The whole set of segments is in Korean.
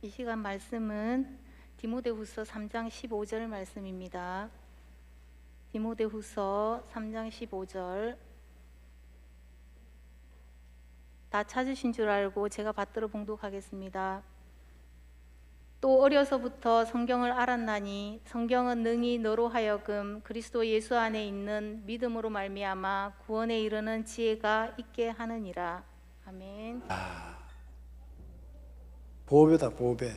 이 시간 말씀은 디모데후서 3장 15절 말씀입니다. 디모데후서 3장 15절. 다 찾으신 줄 알고 제가 받들어 봉독하겠습니다. 또 어려서부터 성경을 알았나니 성경은 능히 너로 하여금 그리스도 예수 안에 있는 믿음으로 말미암아 구원에 이르는 지혜가 있게 하느니라. 아멘. 보배다, 보배.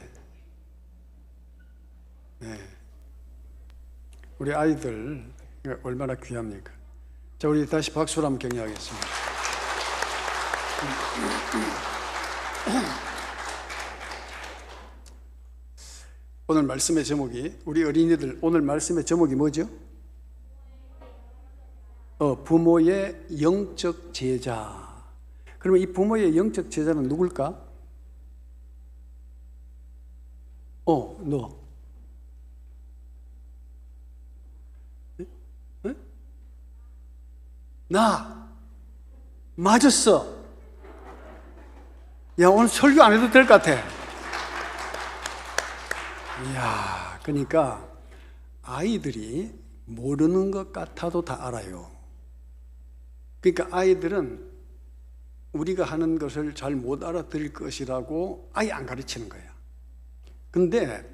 네. 우리 아이들 얼마나 귀합니까? 자, 우리 다시 박수로 한번 격려하겠습니다. 오늘 말씀의 제목이, 우리 어린이들 오늘 말씀의 제목이 뭐죠? 부모의 영적 제자. 그러면 이 부모의 영적 제자는 누굴까? 너. 에? 나. 맞았어. 야, 오늘 설교 안 해도 될 것 같아. 이야, 그러니까 아이들이 모르는 것 같아도 다 알아요. 그러니까 아이들은 우리가 하는 것을 잘 못 알아들을 것이라고 아예 안 가르치는 거야. 근데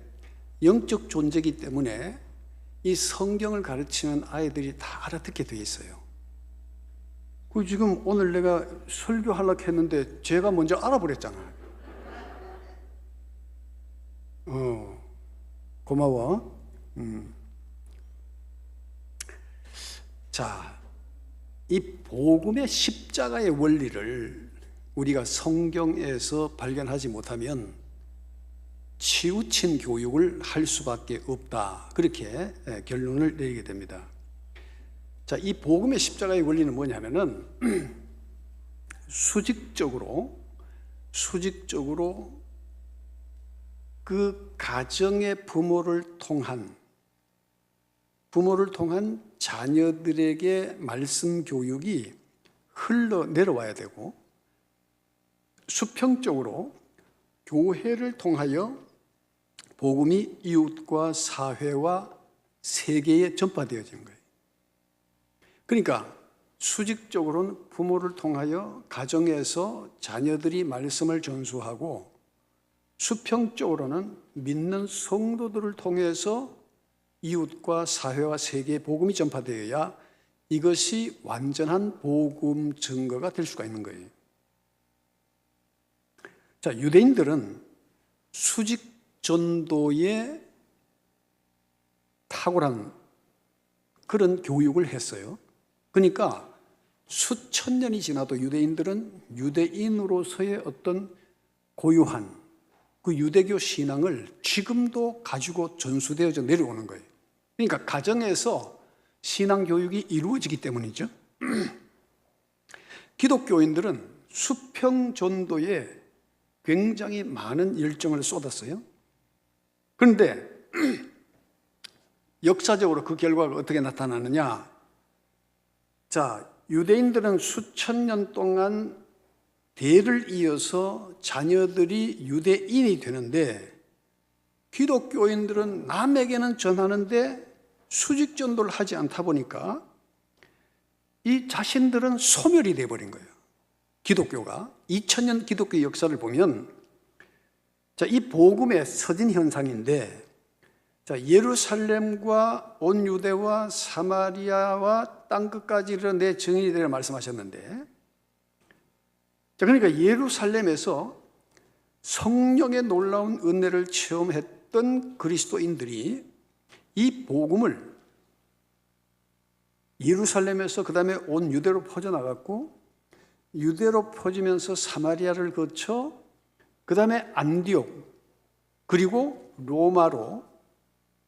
영적 존재이기 때문에 이 성경을 가르치면 아이들이 다 알아듣게 돼 있어요. 그 지금 오늘 내가 설교하려고 했는데 제가 먼저 알아버렸잖아. 고마워. 자, 이 복음의 십자가의 원리를 우리가 성경에서 발견하지 못하면 치우친 교육을 할 수밖에 없다. 그렇게 결론을 내리게 됩니다. 자, 이 복음의 십자가의 원리는 뭐냐면은 수직적으로 그 가정의 부모를 통한 자녀들에게 말씀 교육이 흘러내려와야 되고, 수평적으로 교회를 통하여 복음이 이웃과 사회와 세계에 전파되어지는 거예요. 그러니까 수직적으로는 부모를 통하여 가정에서 자녀들이 말씀을 전수하고, 수평적으로는 믿는 성도들을 통해서 이웃과 사회와 세계에 복음이 전파되어야 이것이 완전한 복음 증거가 될 수가 있는 거예요. 자, 유대인들은 수직 전도에 탁월한 그런 교육을 했어요. 그러니까 수천 년이 지나도 유대인들은 유대인으로서의 어떤 고유한 그 유대교 신앙을 지금도 가지고 전수되어져 내려오는 거예요. 그러니까 가정에서 신앙 교육이 이루어지기 때문이죠. 기독교인들은 수평 전도에 굉장히 많은 열정을 쏟았어요. 그런데 역사적으로 그 결과가 어떻게 나타나느냐? 자, 유대인들은 수천 년 동안 대를 이어서 자녀들이 유대인이 되는데, 기독교인들은 남에게는 전하는데 수직 전도를 하지 않다 보니까 이 자신들은 소멸이 되어버린 거예요. 기독교가 2000년 기독교 역사를 보면, 자, 이 복음의 서진 현상인데, 자, 예루살렘과 온 유대와 사마리아와 땅끝까지 내 증인이 되라 말씀하셨는데, 자, 그러니까 예루살렘에서 성령의 놀라운 은혜를 체험했던 그리스도인들이 이 복음을 예루살렘에서 그 다음에 온 유대로 퍼져나갔고, 유대로 퍼지면서 사마리아를 거쳐 그 다음에 안디옥, 그리고 로마로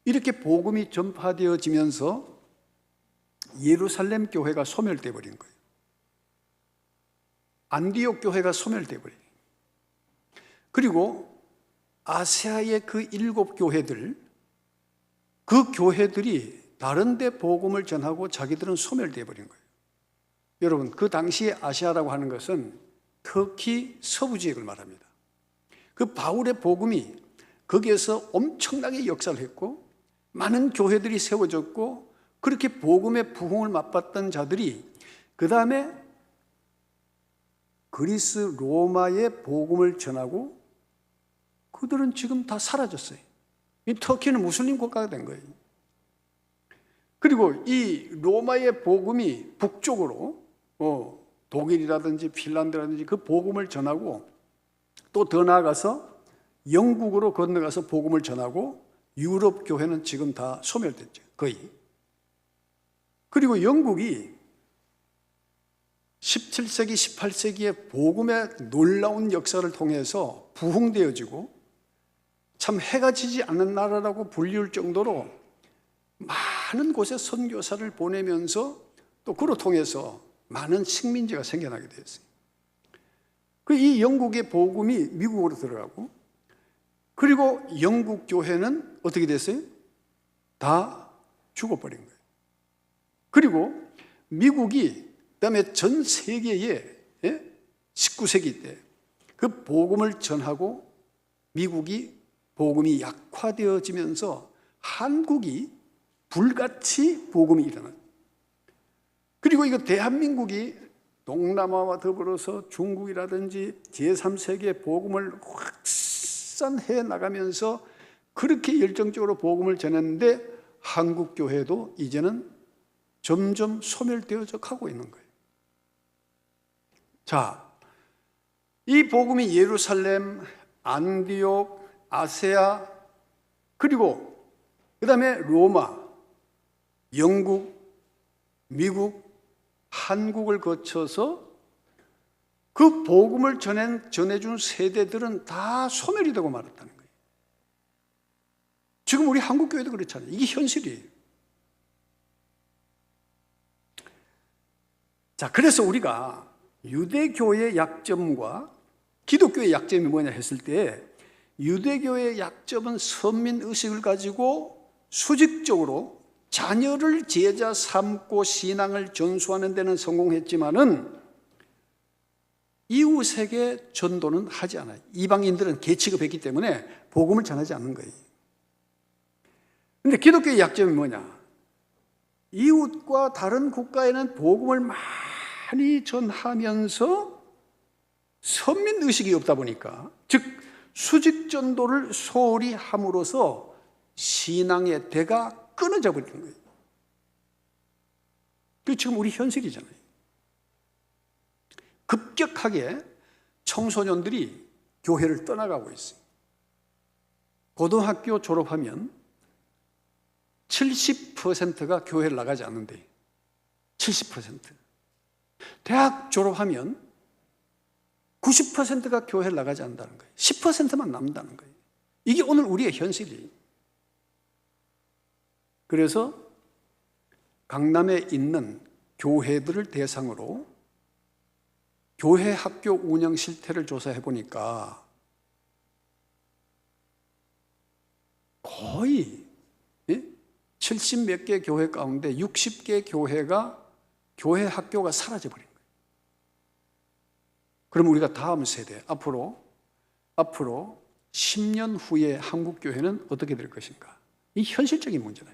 이렇게 복음이 전파되어지면서 예루살렘 교회가 소멸되어 버린 거예요. 안디옥 교회가 소멸되어 버린 거예요. 그리고 아시아의 그 7교회들, 그 교회들이 다른 데 복음을 전하고 자기들은 소멸되어 버린 거예요. 여러분, 그 당시에 아시아라고 하는 것은 터키 서부 지역을 말합니다. 그 바울의 복음이 거기에서 엄청나게 역사를 했고 많은 교회들이 세워졌고 그렇게 복음의 부흥을 맛봤던 자들이 그 다음에 그리스 로마의 복음을 전하고 그들은 지금 다 사라졌어요. 이 터키는 무슬림 국가가 된 거예요. 그리고 이 로마의 복음이 북쪽으로 독일이라든지 핀란드라든지 그 복음을 전하고 또 더 나아가서 영국으로 건너가서 복음을 전하고 유럽 교회는 지금 다 소멸됐죠. 거의. 그리고 영국이 17세기, 18세기의 복음의 놀라운 역사를 통해서 부흥되어지고 참 해가 지지 않는 나라라고 불리울 정도로 많은 곳에 선교사를 보내면서 또 그로 통해서 많은 식민지가 생겨나게 되었어요. 이 영국의 복음이 미국으로 들어가고 그리고 영국 교회는 어떻게 됐어요? 다 죽어버린 거예요. 그리고 미국이 그다음에 전 세계에 19세기 때 그 복음을 전하고 미국이 복음이 약화되어지면서 한국이 불같이 복음이 일어나요. 그리고 이거 대한민국이 동남아와 더불어서 중국이라든지 제3세계 복음을 확산해 나가면서 그렇게 열정적으로 복음을 전했는데 한국 교회도 이제는 점점 소멸되어져 가고 있는 거예요. 자, 이 복음이 예루살렘, 안디옥, 아세아 그리고 그 다음에 로마, 영국, 미국, 한국을 거쳐서 그 복음을 전해준 세대들은 다 소멸이 되고 말았다는 거예요. 지금 우리 한국 교회도 그렇잖아요. 이게 현실이에요. 자, 그래서 우리가 유대교의 약점과 기독교의 약점이 뭐냐 했을 때 유대교의 약점은 선민의식을 가지고 수직적으로 자녀를 제자 삼고 신앙을 전수하는 데는 성공했지만은 이웃에게 전도는 하지 않아요. 이방인들은 개취급했기 때문에 복음을 전하지 않는 거예요. 그런데 기독교의 약점이 뭐냐? 이웃과 다른 국가에는 복음을 많이 전하면서 선민의식이 없다 보니까 즉 수직전도를 소홀히 함으로써 신앙의 대가 끊어져 버리는 거예요. 그게 지금 우리 현실이잖아요. 급격하게 청소년들이 교회를 떠나가고 있어요. 고등학교 졸업하면 70%가 교회를 나가지 않는데 70%. 대학 졸업하면 90%가 교회를 나가지 않는다는 거예요. 10%만 남는다는 거예요. 이게 오늘 우리의 현실이에요. 그래서 강남에 있는 교회들을 대상으로 교회 학교 운영 실태를 조사해 보니까 거의 70몇 개 교회 가운데 60개 교회가 교회 학교가 사라져버린 거예요. 그럼 우리가 다음 세대, 앞으로 10년 후에 한국 교회는 어떻게 될 것인가? 이 현실적인 문제다.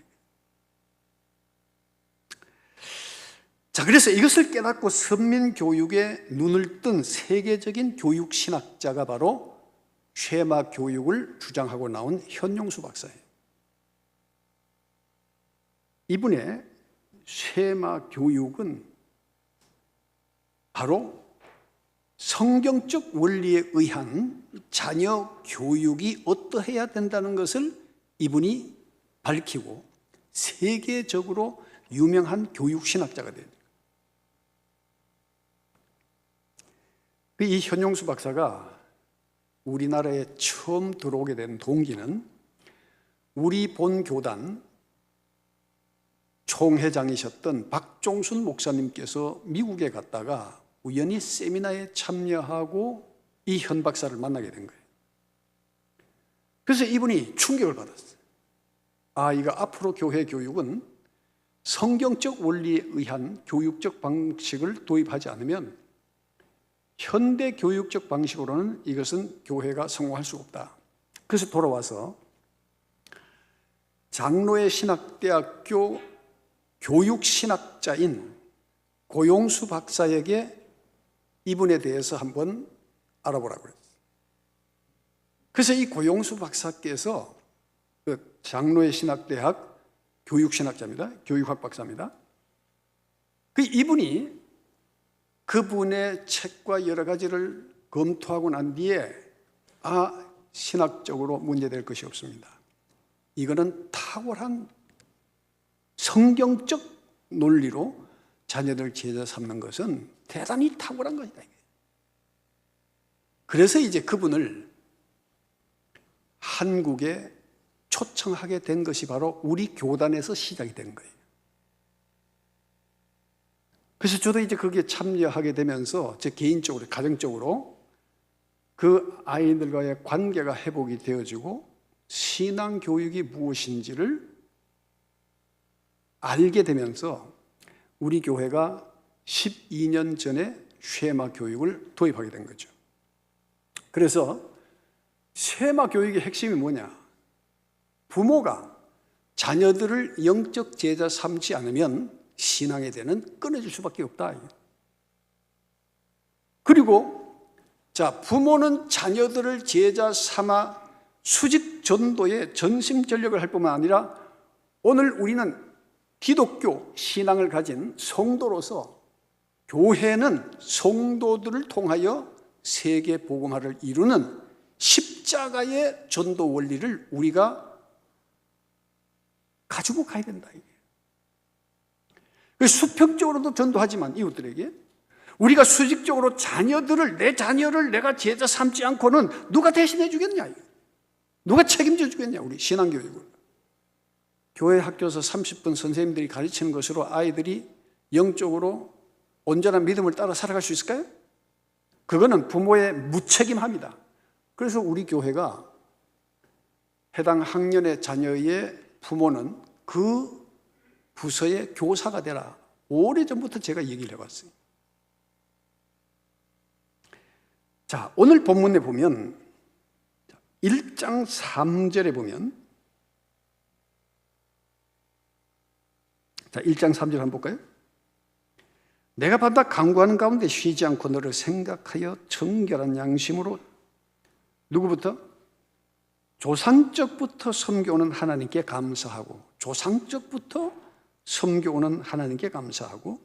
자, 그래서 이것을 깨닫고 선민교육에 눈을 뜬 세계적인 교육신학자가 바로 쉐마 교육을 주장하고 나온 현용수 박사예요. 이분의 쉐마 교육은 바로 성경적 원리에 의한 자녀 교육이 어떠해야 된다는 것을 이분이 밝히고 세계적으로 유명한 교육신학자가 돼요. 이 현용수 박사가 우리나라에 처음 들어오게 된 동기는 우리 본교단 총회장이셨던 박종순 목사님께서 미국에 갔다가 우연히 세미나에 참여하고 이 현 박사를 만나게 된 거예요. 그래서 이분이 충격을 받았어요. 아, 이거 앞으로 교회 교육은 성경적 원리에 의한 교육적 방식을 도입하지 않으면 현대 교육적 방식으로는 이것은 교회가 성공할 수 없다. 그래서 돌아와서 장로의 신학대학교 교육신학자인 고용수 박사에게 이분에 대해서 한번 알아보라고 그랬어요. 그래서 이 고용수 박사께서 그 장로의 신학대학 교육신학자입니다. 교육학 박사입니다. 그 이분이 그분의 책과 여러 가지를 검토하고 난 뒤에 신학적으로 문제될 것이 없습니다. 이거는 탁월한 성경적 논리로 자녀들 제자 삼는 것은 대단히 탁월한 것이다. 그래서 이제 그분을 한국에 초청하게 된 것이 바로 우리 교단에서 시작이 된 거예요. 그래서 저도 이제 거기에 참여하게 되면서 제 개인적으로, 가정적으로 그 아이들과의 관계가 회복이 되어지고 신앙 교육이 무엇인지를 알게 되면서 우리 교회가 12년 전에 쉐마 교육을 도입하게 된 거죠. 그래서 쉐마 교육의 핵심이 뭐냐? 부모가 자녀들을 영적 제자 삼지 않으면 신앙의 대는 끊어질 수밖에 없다. 그리고 부모는 자녀들을 제자 삼아 수직 전도에 전심전력을 할 뿐만 아니라 오늘 우리는 기독교 신앙을 가진 성도로서 교회는 성도들을 통하여 세계 복음화를 이루는 십자가의 전도 원리를 우리가 가지고 가야 된다. 수평적으로도 전도하지만 이웃들에게 우리가 수직적으로 내 자녀를 내가 제자 삼지 않고는 누가 대신해 주겠냐? 누가 책임져 주겠냐? 우리 신앙교육을. 교회 학교에서 30분 선생님들이 가르치는 것으로 아이들이 영적으로 온전한 믿음을 따라 살아갈 수 있을까요? 그거는 부모의 무책임함이다. 그래서 우리 교회가 해당 학년의 자녀의 부모는 그 부서의 교사가 되라. 오래전부터 제가 얘기를 해왔어요. 오늘 본문에 보면 1장 3절에 보면 1장 3절 한번 볼까요? 내가 밤낮 간구하는 가운데 쉬지 않고 너를 생각하여 정결한 양심으로 누구부터? 조상적부터 섬겨오는 하나님께 감사하고 조상적부터 섬겨오는 하나님께 감사하고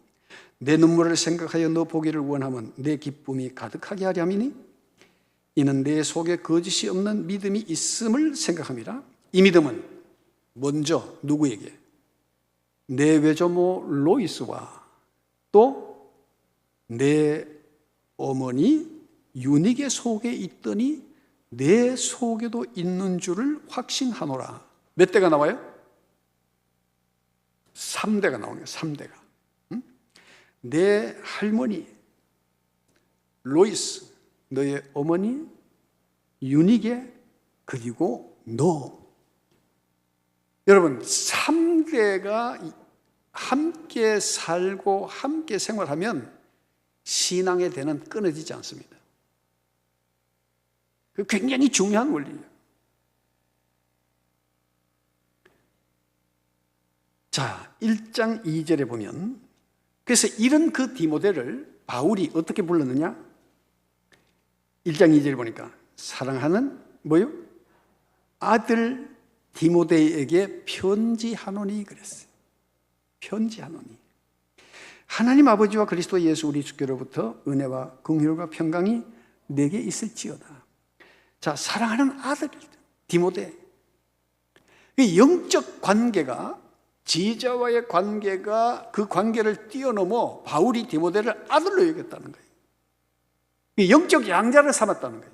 내 눈물을 생각하여 너 보기를 원하면 내 기쁨이 가득하게 하려 함이니 이는 내 속에 거짓이 없는 믿음이 있음을 생각함이라. 이 믿음은 먼저 누구에게? 내 외조모 로이스와 또 내 어머니 유닉의 속에 있더니 내 속에도 있는 줄을 확신하노라. 몇 대가 나와요? 3대가 나오네요. 3대가. 내 할머니 로이스, 너의 어머니 유닉에, 그리고 너. 여러분 3대가 함께 살고 함께 생활하면 신앙의 대는 끊어지지 않습니다. 그 굉장히 중요한 원리예요. 1장 2절에 보면 그래서 이런 그 디모데를 바울이 어떻게 불렀느냐? 1장 2절에 보니까 사랑하는 뭐요? 아들 디모데에게 편지하노니 그랬어요. 편지하노니. 하나님 아버지와 그리스도 예수 우리 주께로부터 은혜와 긍휼과 평강이 내게 있을지어다. 사랑하는 아들 디모데. 영적 관계가, 지자와의 관계가 그 관계를 뛰어넘어 바울이 디모데를 아들로 여겼다는 거예요. 영적 양자를 삼았다는 거예요.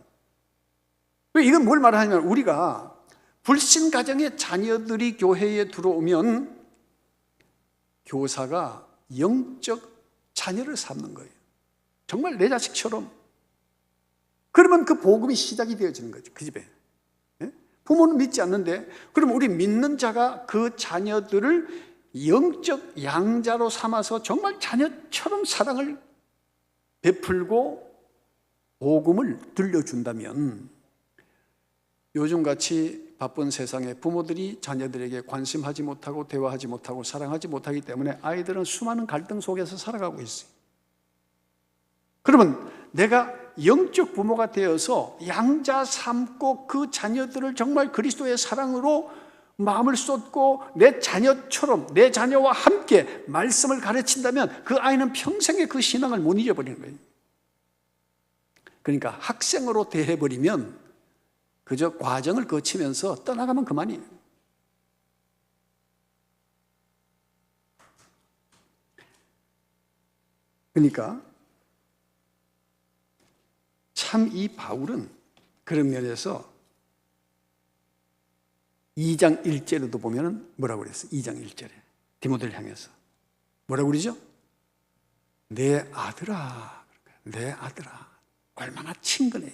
이건 뭘 말하냐면 우리가 불신 가정의 자녀들이 교회에 들어오면 교사가 영적 자녀를 삼는 거예요. 정말 내 자식처럼. 그러면 그 복음이 시작이 되어지는 거죠. 그 집에. 부모는 믿지 않는데 그럼 우리 믿는 자가 그 자녀들을 영적 양자로 삼아서 정말 자녀처럼 사랑을 베풀고 복음을 들려준다면 요즘같이 바쁜 세상에 부모들이 자녀들에게 관심하지 못하고 대화하지 못하고 사랑하지 못하기 때문에 아이들은 수많은 갈등 속에서 살아가고 있어요. 그러면 내가 영적 부모가 되어서 양자 삼고 그 자녀들을 정말 그리스도의 사랑으로 마음을 쏟고 내 자녀처럼 내 자녀와 함께 말씀을 가르친다면 그 아이는 평생에 그 신앙을 못 잊어버리는 거예요. 그러니까 학생으로 대해버리면 그저 과정을 거치면서 떠나가면 그만이에요. 그러니까 참 이 바울은 그런 면에서 2장 1절에도 보면 뭐라고 그랬어요? 2장 1절에 디모데를 향해서 뭐라고 그러죠? 내 아들아, 내 아들아. 얼마나 친근해.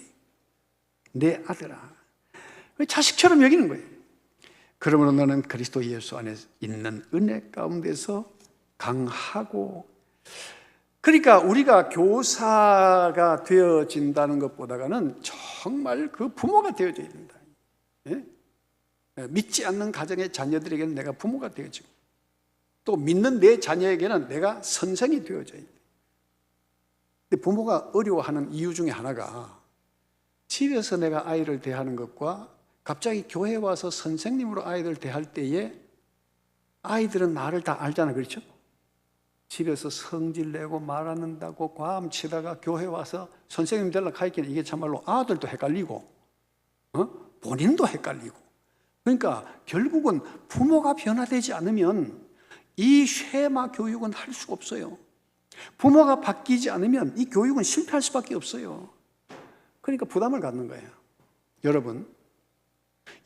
내 아들아. 자식처럼 여기는 거예요. 그러므로 너는 그리스도 예수 안에 있는 은혜 가운데서 강하고, 그러니까 우리가 교사가 되어진다는 것보다는 정말 그 부모가 되어져야 된다. 예? 믿지 않는 가정의 자녀들에게는 내가 부모가 되어지고, 또 믿는 내 자녀에게는 내가 선생이 되어져야 돼. 근데 부모가 어려워하는 이유 중에 하나가 집에서 내가 아이를 대하는 것과 갑자기 교회에 와서 선생님으로 아이들 대할 때에 아이들은 나를 다 알잖아, 그렇죠? 집에서 성질 내고 말 안 한다고 과음 치다가 교회 와서 선생님 되려고 하기에는 이게 참말로 아들도 헷갈리고 본인도 헷갈리고, 그러니까 결국은 부모가 변화되지 않으면 이 쉐마 교육은 할 수가 없어요. 부모가 바뀌지 않으면 이 교육은 실패할 수밖에 없어요. 그러니까 부담을 갖는 거예요. 여러분,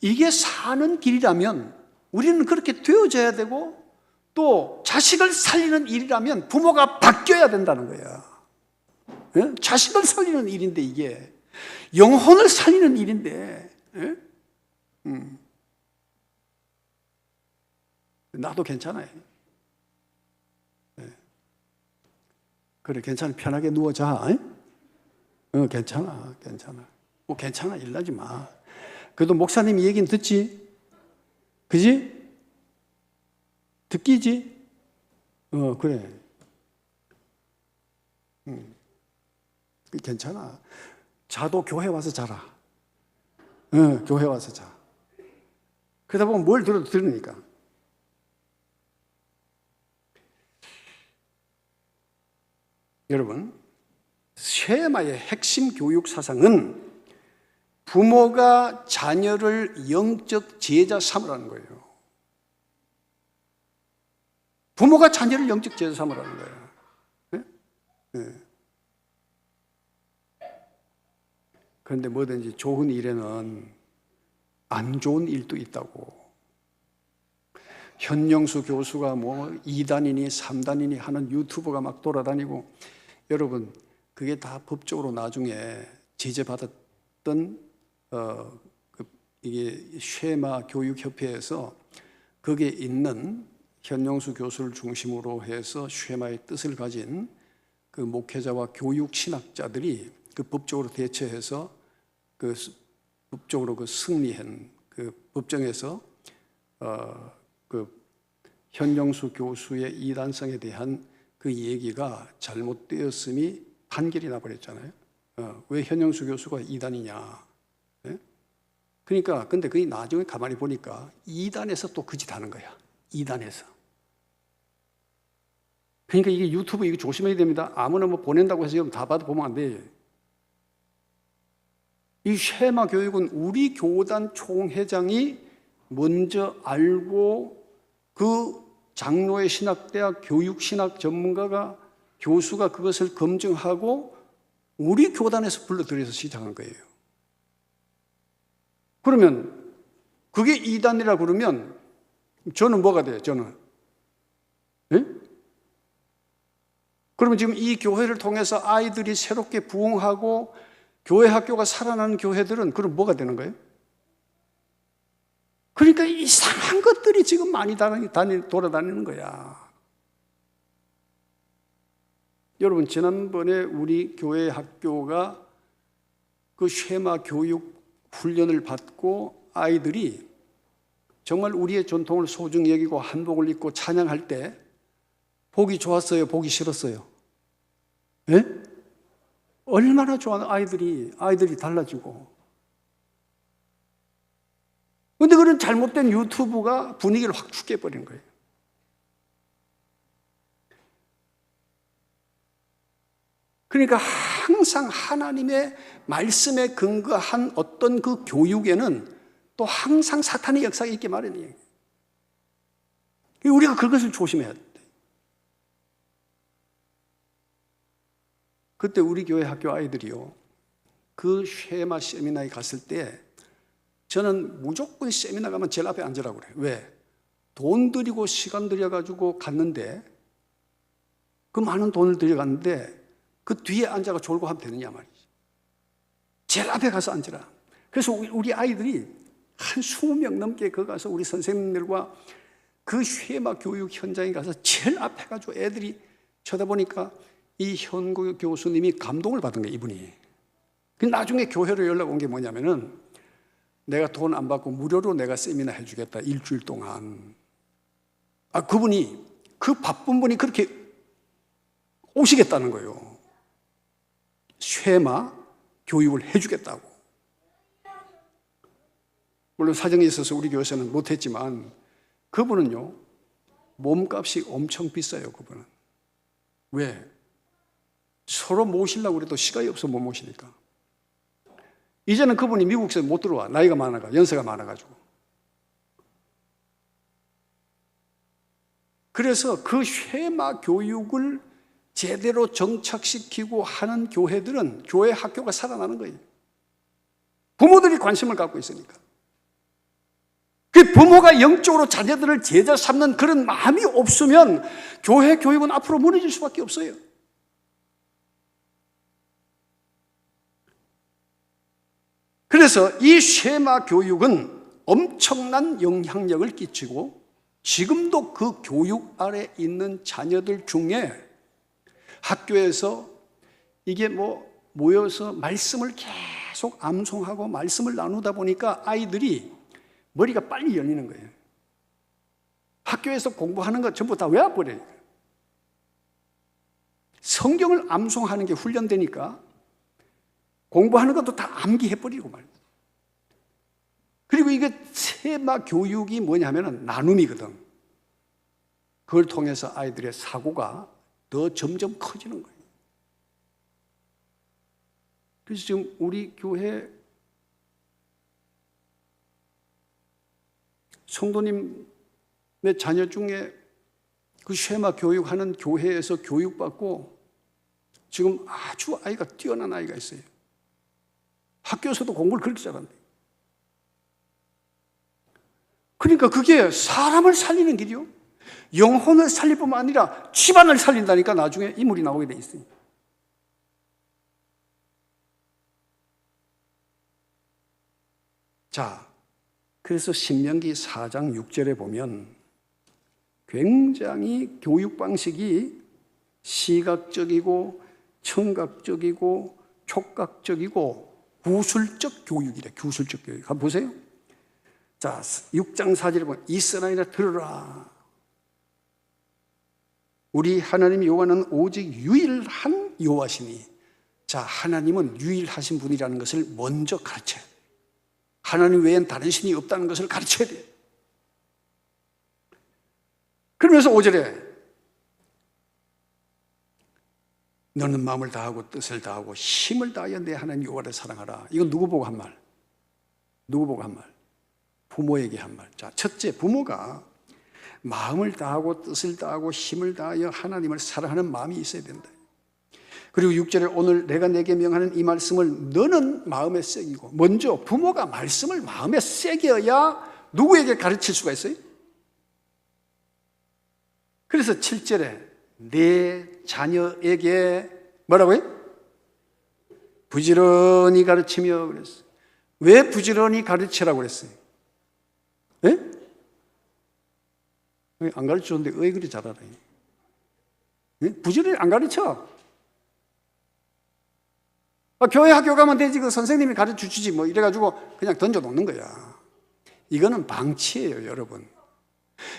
이게 사는 길이라면 우리는 그렇게 되어져야 되고, 또 자식을 살리는 일이라면 부모가 바뀌어야 된다는 거예요. 예? 자식을 살리는 일인데, 이게 영혼을 살리는 일인데, 예? 나도 괜찮아요. 예. 그래, 괜찮아. 편하게 누워 자. 괜찮아, 괜찮아. 뭐 괜찮아, 일나지 마. 그래도 목사님 얘기는 듣지? 그지? 듣기지? 그래. 괜찮아. 자도 교회 와서 자라. 교회 와서 자. 그러다 보면 뭘 들어도 들으니까. 여러분, 쉐마의 핵심 교육 사상은 부모가 자녀를 영적 제자 삼으라는 거예요. 부모가 자녀를 영적 제자 삼으라는 거예요. 네? 네. 그런데 뭐든지 좋은 일에는 안 좋은 일도 있다고. 현영수 교수가 뭐 2단이니 3단이니 하는 유튜버가 막 돌아다니고, 여러분, 그게 다 법적으로 나중에 제재받았던 이게 쉐마 교육협회에서 거기에 있는 현영수 교수를 중심으로 해서 쉐마의 뜻을 가진 그 목회자와 교육 신학자들이 그 법적으로 대처해서 그 법적으로 그 승리한 그 법정에서 그 현영수 교수의 이단성에 대한 그 얘기가 잘못되었음이 판결이 나버렸잖아요. 왜 현영수 교수가 이단이냐? 네? 그러니까 근데 그게 나중에 가만히 보니까 이단에서 또 그 짓 하는 거야. 이단에서. 그러니까 이게 유튜브 이거 조심해야 됩니다. 아무나 뭐 보낸다고 해서 다 받아보면 안 돼. 이 쉐마 교육은 우리 교단 총회장이 먼저 알고 그 장로의 신학대학 교육신학 전문가가 교수가 그것을 검증하고 우리 교단에서 불러들여서 시작한 거예요. 그러면 그게 이단이라 그러면 저는 뭐가 돼요? 저는 네? 그러면 지금 이 교회를 통해서 아이들이 새롭게 부흥하고 교회 학교가 살아나는 교회들은 그럼 뭐가 되는 거예요? 그러니까 이상한 것들이 지금 많이 돌아다니는 거야. 여러분, 지난번에 우리 교회 학교가 그 쉐마 교육 훈련을 받고 아이들이 정말 우리의 전통을 소중히 여기고 한복을 입고 찬양할 때 보기 좋았어요? 보기 싫었어요? 예? 얼마나 좋아하는 아이들이 달라지고. 근데 그런 잘못된 유튜브가 분위기를 확 죽여버린 거예요. 그러니까 항상 하나님의 말씀에 근거한 어떤 그 교육에는 또 항상 사탄의 역사가 있게 마련이에요. 우리가 그것을 조심해야 돼. 그때 우리 교회 학교 아이들이요, 그 쉐마 세미나에 갔을 때 저는 무조건 세미나 가면 제일 앞에 앉으라고 그래요. 왜? 돈 들이고 시간 들여가지고 갔는데, 그 많은 돈을 들여갔는데 그 뒤에 앉아가 졸고 하면 되느냐 말이지. 제일 앞에 가서 앉으라. 그래서 우리 아이들이 한 20명 넘게 거기 가서 우리 선생님들과 그 쉐마 교육 현장에 가서 제일 앞에 가지고 애들이 쳐다보니까 이 현구 교수님이 감동을 받은 거예요, 이분이. 나중에 교회로 연락 온 게 뭐냐면은, 내가 돈 안 받고 무료로 내가 세미나 해주겠다, 일주일 동안. 그분이, 그 바쁜 분이 그렇게 오시겠다는 거예요. 쉐마 교육을 해주겠다고. 물론 사정이 있어서 우리 교회에서는 못했지만, 그분은요, 몸값이 엄청 비싸요, 그분은. 왜? 서로 모시려고 그래도 시간이 없어 못 모시니까. 이제는 그분이 미국에서 못 들어와. 나이가 많아가, 연세가 많아가지고. 그래서 그 쉐마 교육을 제대로 정착시키고 하는 교회들은 교회 학교가 살아나는 거예요. 부모들이 관심을 갖고 있으니까. 그 부모가 영적으로 자녀들을 제자 삼는 그런 마음이 없으면 교회 교육은 앞으로 무너질 수밖에 없어요. 그래서 이 쉐마 교육은 엄청난 영향력을 끼치고, 지금도 그 교육 아래 있는 자녀들 중에 학교에서 이게 모여서 말씀을 계속 암송하고 말씀을 나누다 보니까 아이들이 머리가 빨리 열리는 거예요. 학교에서 공부하는 거 전부 다 외워버려요. 성경을 암송하는 게 훈련되니까 공부하는 것도 다 암기해버리고 말이에요. 그리고 이게 세마 교육이 뭐냐면 나눔이거든. 그걸 통해서 아이들의 사고가 더 점점 커지는 거예요. 그래서 지금 우리 교회 성도님의 자녀 중에 그 쉐마 교육하는 교회에서 교육받고 지금 아주 아이가 뛰어난 아이가 있어요. 학교에서도 공부를 그렇게 잘한대. 그러니까 그게 사람을 살리는 길이요, 영혼을 살릴 뿐만 아니라 집안을 살린다니까. 나중에 인물이 나오게 돼 있어요. 자, 그래서 신명기 4장 6절에 보면 굉장히 교육 방식이 시각적이고 청각적이고 촉각적이고 구술적 교육이래. 구술적 교육. 한번 보세요. 자, 6장 4절에 보면 이스라엘아 들으라. 우리 하나님 여호와는 오직 유일한 여호와시니. 자, 하나님은 유일하신 분이라는 것을 먼저 가르쳐야 돼요. 하나님 외엔 다른 신이 없다는 것을 가르쳐야 돼요. 그러면서 5절에 너는 마음을 다하고 뜻을 다하고 힘을 다하여 내 하나님 여호와를 사랑하라. 이건 누구 보고 한 말? 누구 보고 한 말? 부모에게 한 말. 자, 첫째, 부모가 마음을 다하고 뜻을 다하고 힘을 다하여 하나님을 사랑하는 마음이 있어야 된다. 그리고 6절에 오늘 내가 내게 명하는 이 말씀을 너는 마음에 새기고. 먼저 부모가 말씀을 마음에 새겨야 누구에게 가르칠 수가 있어요? 그래서 7절에 내 자녀에게 뭐라고요? 부지런히 가르치며 그랬어요. 왜 부지런히 가르치라고 그랬어요? 예? 안 가르쳐줬는데 왜 그리 잘하라? 예? 부지런히 안 가르쳐. 교회 학교 가면 되지, 그 선생님이 가르쳐 주지 뭐 이래가지고 그냥 던져놓는 거야. 이거는 방치예요, 여러분.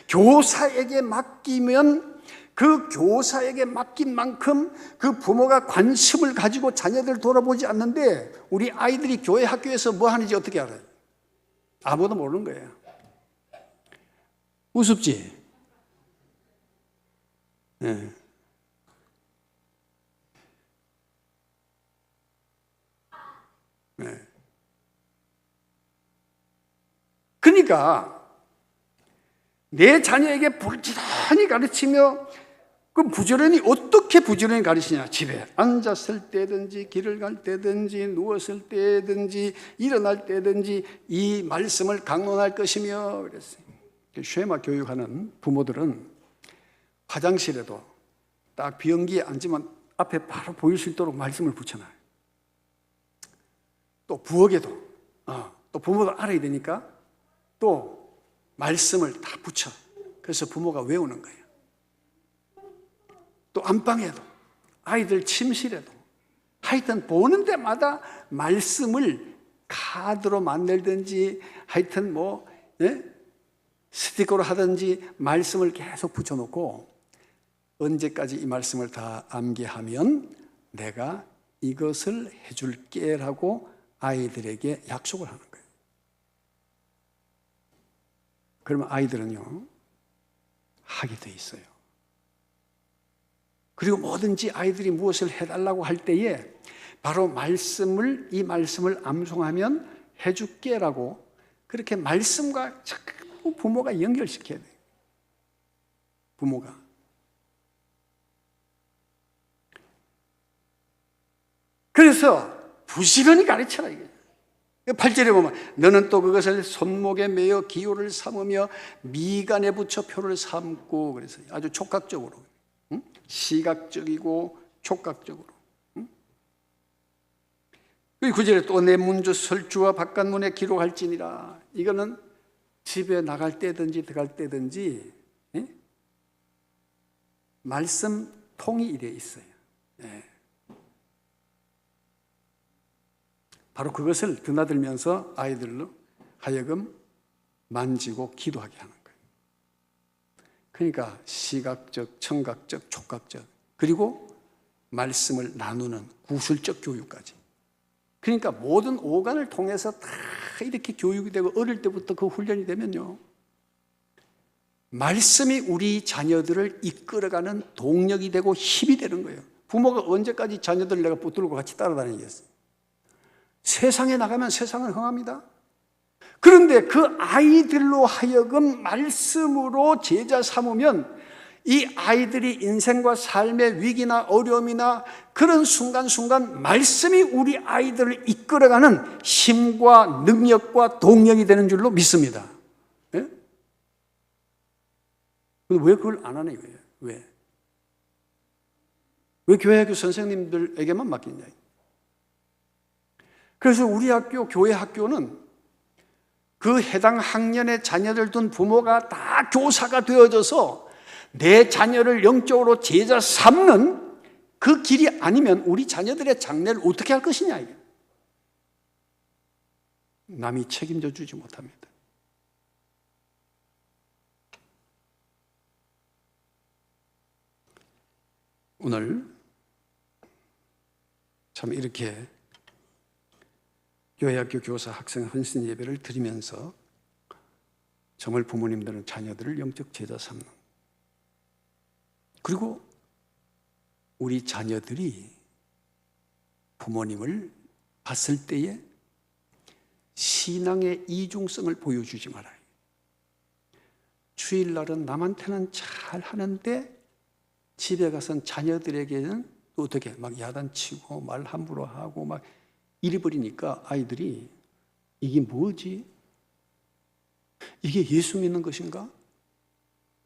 교사에게 맡기면 그 교사에게 맡긴 만큼 그 부모가 관심을 가지고 자녀들 돌아보지 않는데, 우리 아이들이 교회 학교에서 뭐 하는지 어떻게 알아요? 아무도 모르는 거예요. 우습지? 네. 네. 그러니까 내 자녀에게 부지런히 가르치며, 그 부지런히 어떻게 부지런히 가르치냐? 집에 앉았을 때든지 길을 갈 때든지 누웠을 때든지 일어날 때든지 이 말씀을 강론할 것이며 그랬어요. 쉐마 교육하는 부모들은 화장실에도 딱 비행기에 앉으면 앞에 바로 보일 수 있도록 말씀을 붙여놔요. 또 부엌에도 또 부모도 알아야 되니까 또 말씀을 다 붙여. 그래서 부모가 외우는 거예요. 또 안방에도, 아이들 침실에도, 하여튼 보는 데마다 말씀을 카드로 만들든지 하여튼 뭐 스티커로 하든지 말씀을 계속 붙여놓고, 언제까지 이 말씀을 다 암기하면 내가 이것을 해줄게 라고 아이들에게 약속을 하는 거예요. 그러면 아이들은요, 하게 돼 있어요. 그리고 뭐든지 아이들이 무엇을 해달라고 할 때에 바로 이 말씀을 암송하면 해줄게라고, 그렇게 말씀과 자꾸 부모가 연결시켜야 돼요. 부모가. 그래서 부지런히 가르쳐라 이거예요. 8절에 보면 너는 또 그것을 손목에 매어 기호를 삼으며 미간에 붙여 표를 삼고, 그래서 아주 촉각적으로, 시각적이고 촉각적으로. 그리고 9절에 또 내 문주 설주와 바깥문에 기록할지니라. 이거는 집에 나갈 때든지 들어갈 때든지 말씀 통이 이래 있어요. 바로 그것을 드나들면서 아이들로 하여금 만지고 기도하게 하는 거예요. 그러니까 시각적, 청각적, 촉각적, 그리고 말씀을 나누는 구술적 교육까지. 그러니까 모든 오간을 통해서 다 이렇게 교육이 되고, 어릴 때부터 그 훈련이 되면요, 말씀이 우리 자녀들을 이끌어가는 동력이 되고 힘이 되는 거예요. 부모가 언제까지 자녀들을 내가 붙들고 같이 따라다니겠어요? 세상에 나가면 세상은 흥합니다. 그런데 그 아이들로 하여금 말씀으로 제자 삼으면 이 아이들이 인생과 삶의 위기나 어려움이나 그런 순간순간 말씀이 우리 아이들을 이끌어가는 힘과 능력과 동력이 되는 줄로 믿습니다. 예? 왜 그걸 안 하는 거예요? 왜 교회 학교 선생님들에게만 맡기냐? 그래서 우리 학교, 교회 학교는 그 해당 학년의 자녀들 둔 부모가 다 교사가 되어져서 내 자녀를 영적으로 제자 삼는 그 길이 아니면 우리 자녀들의 장래를 어떻게 할 것이냐, 이게. 남이 책임져 주지 못합니다. 오늘 참 이렇게 교회학교 교사 학생 헌신 예배를 드리면서 정말 부모님들은 자녀들을 영적 제자 삼는, 그리고 우리 자녀들이 부모님을 봤을 때에 신앙의 이중성을 보여주지 말아요. 주일날은 남한테는 잘 하는데 집에 가서는 자녀들에게는 또 어떻게 막 야단치고 말 함부로 하고 막 이래버리니까 아이들이 이게 뭐지? 이게 예수 믿는 것인가?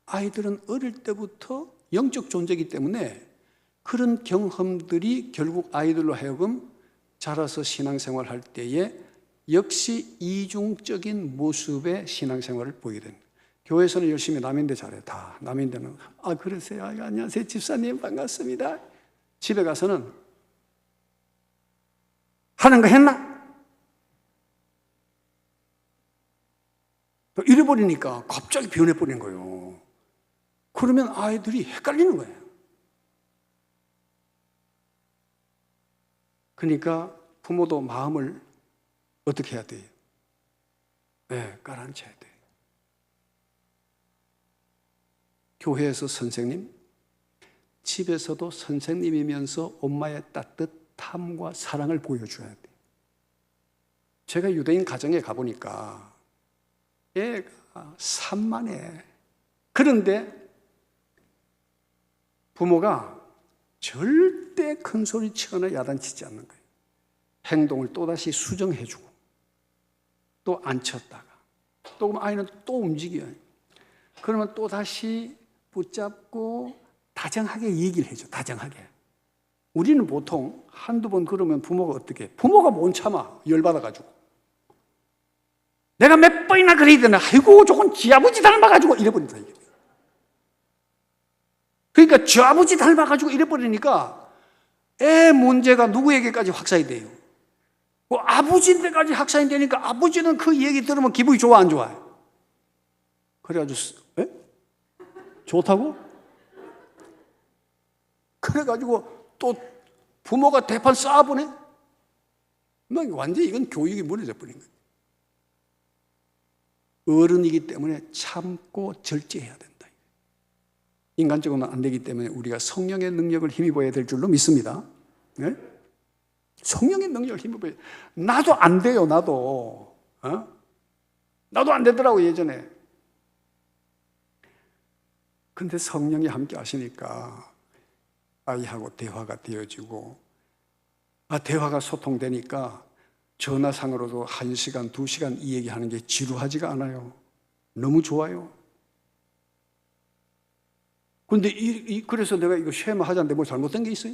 아이들은 어릴 때부터 영적 존재이기 때문에 그런 경험들이 결국 아이들로 하여금 자라서 신앙생활 할 때에 역시 이중적인 모습의 신앙생활을 보이게 됩니다. 교회에서는 열심히 남인데 잘해. 다 남인데는 그러세요. 안녕하세요 집사님 반갑습니다. 집에 가서는 하는 거 했나? 잃어버리니까 갑자기 변해버린 거예요. 그러면 아이들이 헷갈리는 거예요. 그러니까 부모도 마음을 어떻게 해야 돼요? 네, 가라앉혀야 돼요. 교회에서 선생님, 집에서도 선생님이면서 엄마의 따뜻함과 사랑을 보여줘야 돼요. 제가 유대인 가정에 가보니까 애가 산만해. 그런데 부모가 절대 큰 소리 치거나 야단치지 않는 거예요. 행동을 또다시 수정해주고 또 앉혔다가 또 그러면 아이는 또 움직여요. 그러면 또다시 붙잡고 다정하게 얘기를 해줘. 다정하게. 우리는 보통 한두 번 그러면 부모가 어떻게 해? 부모가 못 참아. 열받아가지고. 내가 몇 번이나 그래야 되나? 아이고 저건 지 아버지 닮아가지고 이래버린다. 이게. 그러니까 지 아버지 닮아가지고 이래버리니까 애 문제가 누구에게까지 확산이 돼요? 그 아버지한테까지 확산이 되니까 아버지는 그 얘기 들으면 기분이 좋아 안 좋아요? 그래가지고 에? 좋다고? 그래가지고 또 부모가 대판 쌓아보네? 완전히 이건 교육이 무너져 버린 거예요. 어른이기 때문에 참고 절제해야 된다. 인간적으로는 안 되기 때문에 우리가 성령의 능력을 힘입어야 될 줄로 믿습니다. 네? 성령의 능력을 힘입어야 돼요. 나도 안 돼요, 나도. 나도 안 되더라고, 예전에. 근데 성령이 함께 하시니까 아이하고 대화가 되어지고, 대화가 소통되니까 전화상으로도 1시간, 2시간 이 얘기하는 게 지루하지가 않아요. 너무 좋아요. 근데 그래서 내가 이거 쉐마 하자는데 뭐 잘못된 게 있어요?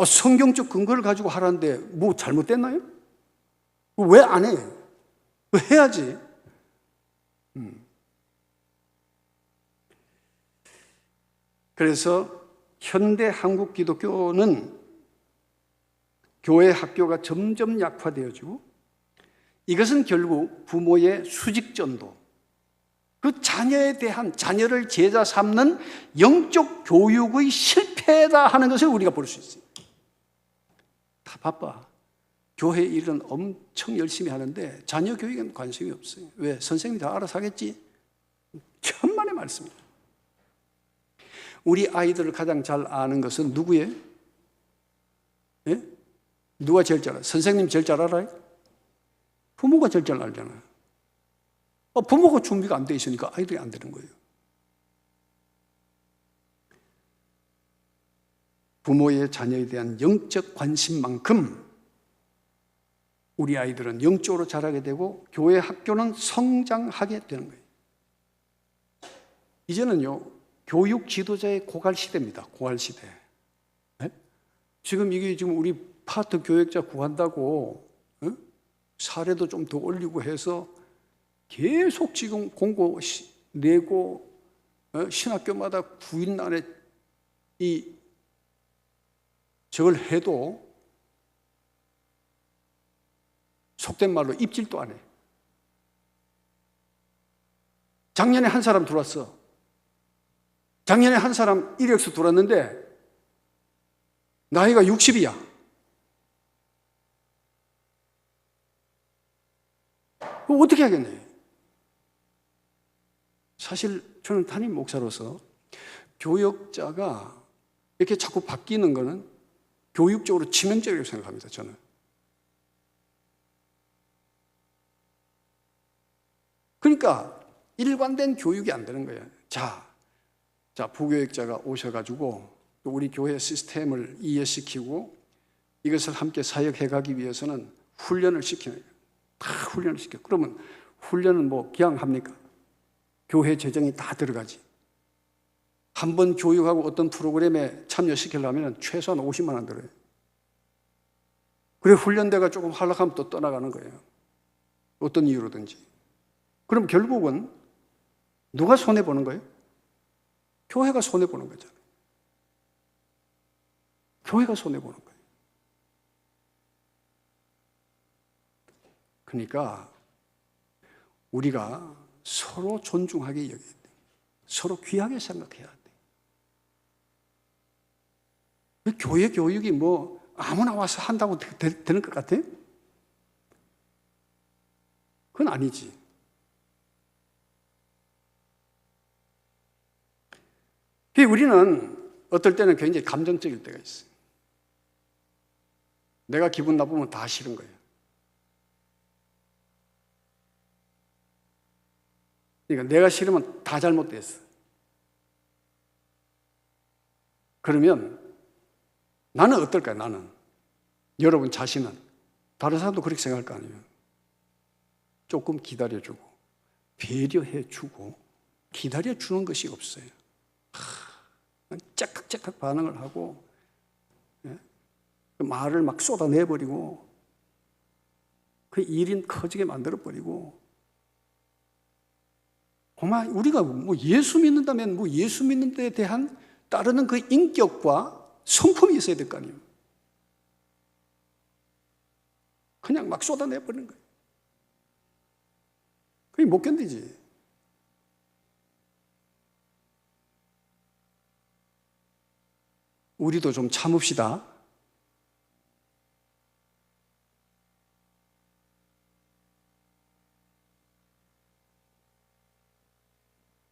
성경적 근거를 가지고 하라는데 뭐 잘못됐나요? 왜 안 해? 왜 해야지? 그래서 현대 한국 기독교는 교회 학교가 점점 약화되어지고 이것은 결국 부모의 수직전도, 그 자녀에 대한 자녀를 제자 삼는 영적 교육의 실패다 하는 것을 우리가 볼 수 있어요. 다 바빠. 교회 일은 엄청 열심히 하는데 자녀 교육에는 관심이 없어요. 왜? 선생님이 다 알아서 하겠지? 천만의 말씀입니다. 우리 아이들을 가장 잘 아는 것은 누구예요? 예? 누가 제일 잘 알아요? 선생님 제일 잘 알아요? 부모가 제일 잘 알잖아요. 부모가 준비가 안 돼 있으니까 아이들이 안 되는 거예요. 부모의 자녀에 대한 영적 관심만큼 우리 아이들은 영적으로 자라게 되고 교회 학교는 성장하게 되는 거예요. 이제는요, 교육 지도자의 고갈 시대입니다. 고갈 시대. 네? 지금 이게 지금 우리 파트 교육자 구한다고 사례도 좀 더 올리고 해서 계속 지금 공고 내고 신학교마다 9일 안에 저걸 해도 속된 말로 입질도 안 해. 작년에 한 사람 들어왔어. 작년에 한 사람 이력서 들어왔는데 나이가 60이야. 그럼 어떻게 하겠네? 사실 저는 담임 목사로서 교역자가 이렇게 자꾸 바뀌는 거는 교육적으로 치명적이라고 생각합니다. 저는. 그러니까 일관된 교육이 안 되는 거예요. 자, 부교육자가 오셔가지고 또 우리 교회 시스템을 이해시키고 이것을 함께 사역해가기 위해서는 훈련을 시키는 거예요. 다 훈련을 시켜. 그러면 훈련은 뭐 그냥 합니까? 교회 재정이 다 들어가지. 한 번 교육하고 어떤 프로그램에 참여시키려면 최소한 50만 원 들어요. 그래 훈련대가 조금 한락하면 또 떠나가는 거예요. 어떤 이유로든지. 그럼 결국은 누가 손해보는 거예요? 교회가 손해보는 거잖아요. 교회가 손해보는 거예요. 그러니까 우리가 서로 존중하게 여겨야 돼. 서로 귀하게 생각해야 돼. 교회 교육이 뭐 아무나 와서 한다고 되는 것 같아? 그건 아니지. 우리는 어떨 때는 굉장히 감정적일 때가 있어요. 내가 기분 나쁘면 다 싫은 거예요. 그러니까 내가 싫으면 다 잘못됐어. 그러면 나는 어떨까요? 나는. 여러분 자신은. 다른 사람도 그렇게 생각할 거 아니에요. 조금 기다려주고 배려해주고 기다려주는 것이 없어요. 째깍째깍 반응을 하고 말을 막 쏟아내버리고 그 일인 커지게 만들어버리고 정말 우리가 뭐 예수 믿는다면 뭐 예수 믿는 데에 대한 따르는 그 인격과 성품이 있어야 될 거 아니에요. 그냥 막 쏟아내버리는 거예요. 그게 못 견디지. 우리도 좀 참읍시다.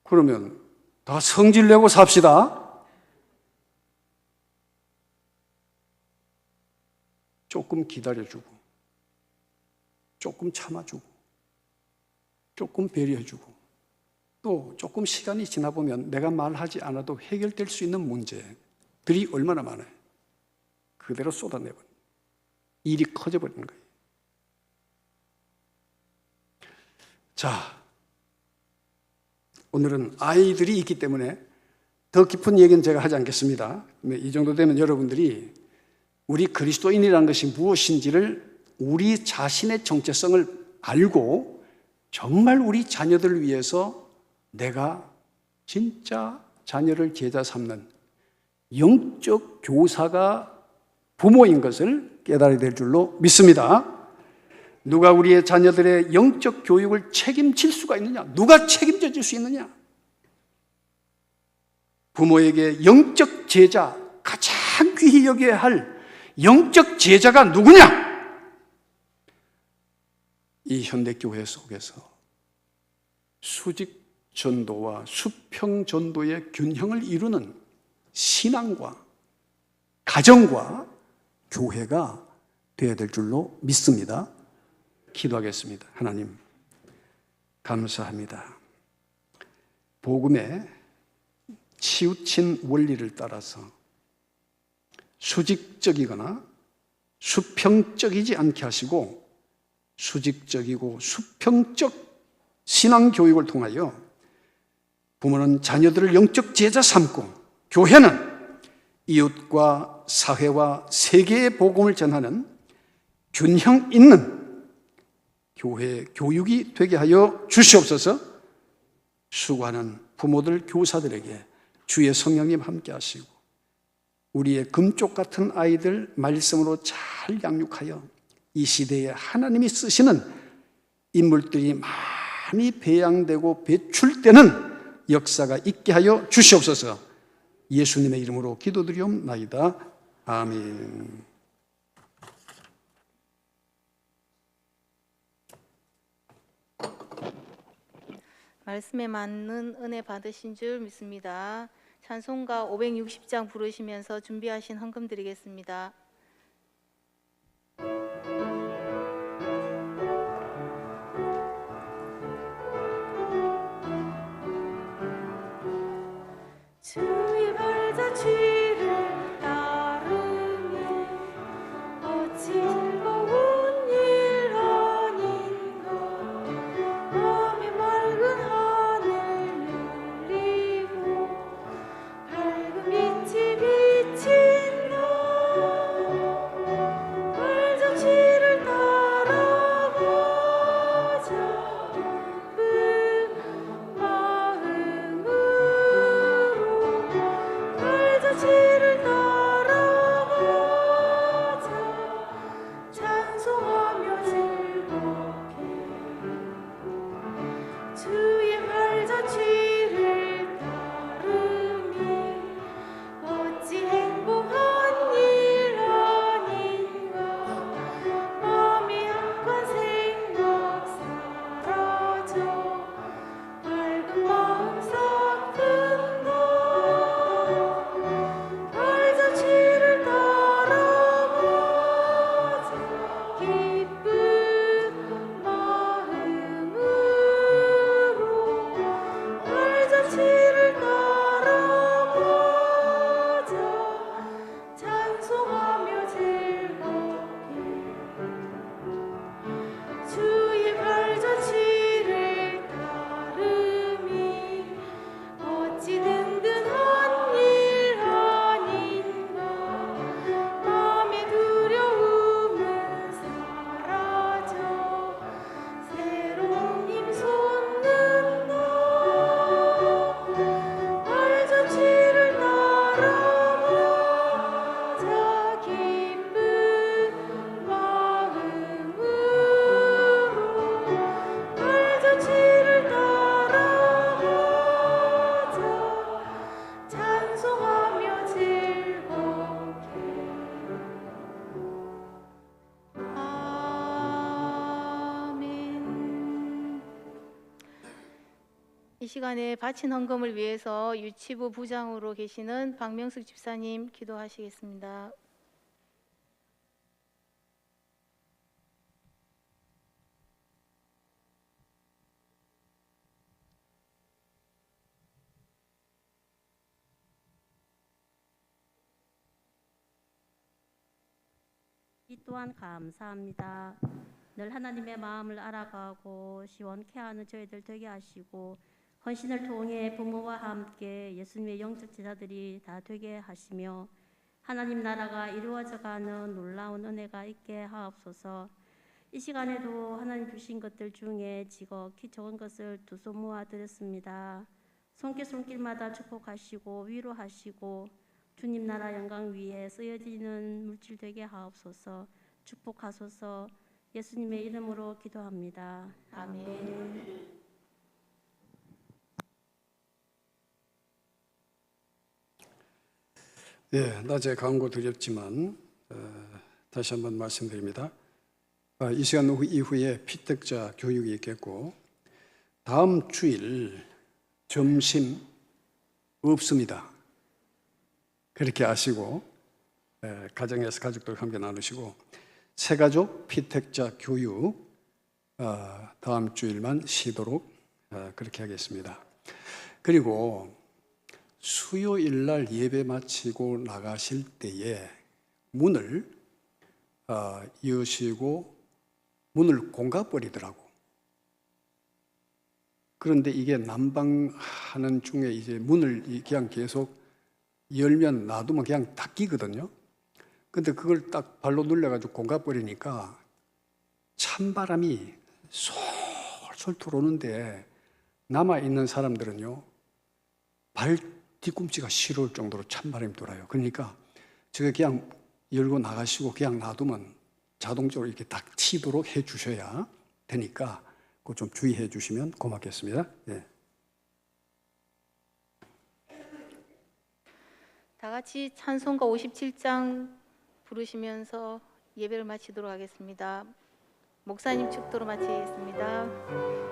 그러면 다 성질 내고 삽시다. 조금 기다려주고, 조금 참아주고, 조금 배려해주고, 또 조금 시간이 지나보면 내가 말하지 않아도 해결될 수 있는 문제들이 얼마나 많아요. 그대로 쏟아내버려. 일이 커져버리는 거예요. 자, 오늘은 아이들이 있기 때문에 더 깊은 얘기는 제가 하지 않겠습니다. 이 정도 되면 여러분들이 우리 그리스도인이라는 것이 무엇인지를 우리 자신의 정체성을 알고 정말 우리 자녀들을 위해서 내가 진짜 자녀를 제자 삼는 영적 교사가 부모인 것을 깨달아야 될 줄로 믿습니다. 누가 우리의 자녀들의 영적 교육을 책임질 수가 있느냐? 누가 책임져 줄 수 있느냐? 부모에게 영적 제자, 가장 귀히 여겨야 할 영적 제자가 누구냐? 이 현대교회 속에서 수직 전도와 수평 전도의 균형을 이루는 신앙과 가정과 교회가 되어야 될 줄로 믿습니다. 기도하겠습니다. 하나님, 감사합니다. 복음의 치우친 원리를 따라서 수직적이거나 수평적이지 않게 하시고 수직적이고 수평적 신앙교육을 통하여 부모는 자녀들을 영적 제자 삼고 교회는 이웃과 사회와 세계의 복음을 전하는 균형 있는 교회 교육이 되게 하여 주시옵소서. 수고하는 부모들, 교사들에게 주의 성령님 함께 하시고 우리의 금쪽 같은 아이들 말씀으로 잘 양육하여 이 시대에 하나님이 쓰시는 인물들이 많이 배양되고 배출되는 역사가 있게 하여 주시옵소서. 예수님의 이름으로 기도드리옵나이다. 아멘. 말씀에 맞는 은혜 받으신 줄 믿습니다. 찬송가 560장 부르시면서 준비하신 헌금 드리겠습니다. 주의 발자취를 따르니 어찌 즐거운 일 아닌가. 밤의 맑은 하늘 누리고 밝은 빛이 비친다. 발자취를 따라가자. 그 마음으로 발자취를 따라가자. 시간에 바친 헌금을 위해서 유치부 부장으로 계시는 박명숙 집사님 기도하시겠습니다. 이 또한 감사합니다. 늘 하나님의 마음을 알아가고 시원케 하는 저희들 되게 하시고 헌신을 통해 부모와 함께 예수님의 영적 제자들이 다 되게 하시며 하나님 나라가 이루어져가는 놀라운 은혜가 있게 하옵소서. 이 시간에도 하나님 주신 것들 중에 지극히 적은 것을 두 손 모아 드렸습니다. 손길마다 축복하시고 위로하시고 주님 나라 영광 위에 쓰여지는 물질 되게 하옵소서. 축복하소서. 예수님의 이름으로 기도합니다. 아멘. 예, 낮에 광고 드렸지만 다시 한번 말씀드립니다. 이 시간 이후에 피택자 교육이 있겠고 다음 주일 점심 없습니다. 그렇게 아시고 가정에서 가족들과 함께 나누시고 새가족 피택자 교육 다음 주일만 쉬도록 그렇게 하겠습니다. 그리고 수요일 날 예배 마치고 나가실 때에 문을 여시고 문을 공가버리더라고. 그런데 이게 난방하는 중에 이제 문을 그냥 계속 열면 놔두면 그냥 닫히거든요. 근데 그걸 딱 발로 눌려가지고 공가버리니까 찬바람이 솔솔 들어오는데 남아있는 사람들은요, 발 뒤꿈치가 시려울 정도로 찬바람이 돌아요. 그러니까 저게 그냥 열고 나가시고 그냥 놔두면 자동적으로 이렇게 딱 튀도록 해 주셔야 되니까 그거 좀 주의해 주시면 고맙겠습니다. 예. 다 같이 찬송가 57장 부르시면서 예배를 마치도록 하겠습니다. 목사님 축도로 마치겠습니다.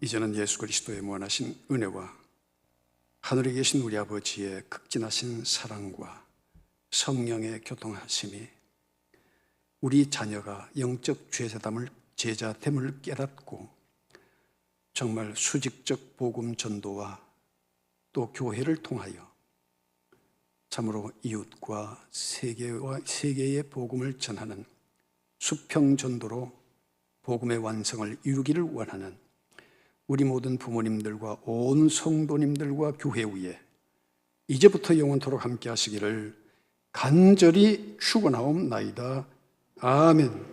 이제는 예수 그리스도의 무한하신 은혜와 하늘에 계신 우리 아버지의 극진하신 사랑과 성령의 교통하심이 우리 자녀가 영적 제자됨을 깨닫고 정말 수직적 복음 전도와 또 교회를 통하여 참으로 이웃과 세계의 복음을 전하는 수평 전도로 복음의 완성을 이루기를 원하는 우리 모든 부모님들과 온 성도님들과 교회 위에 이제부터 영원토록 함께 하시기를 간절히 축원하옵나이다. 아멘.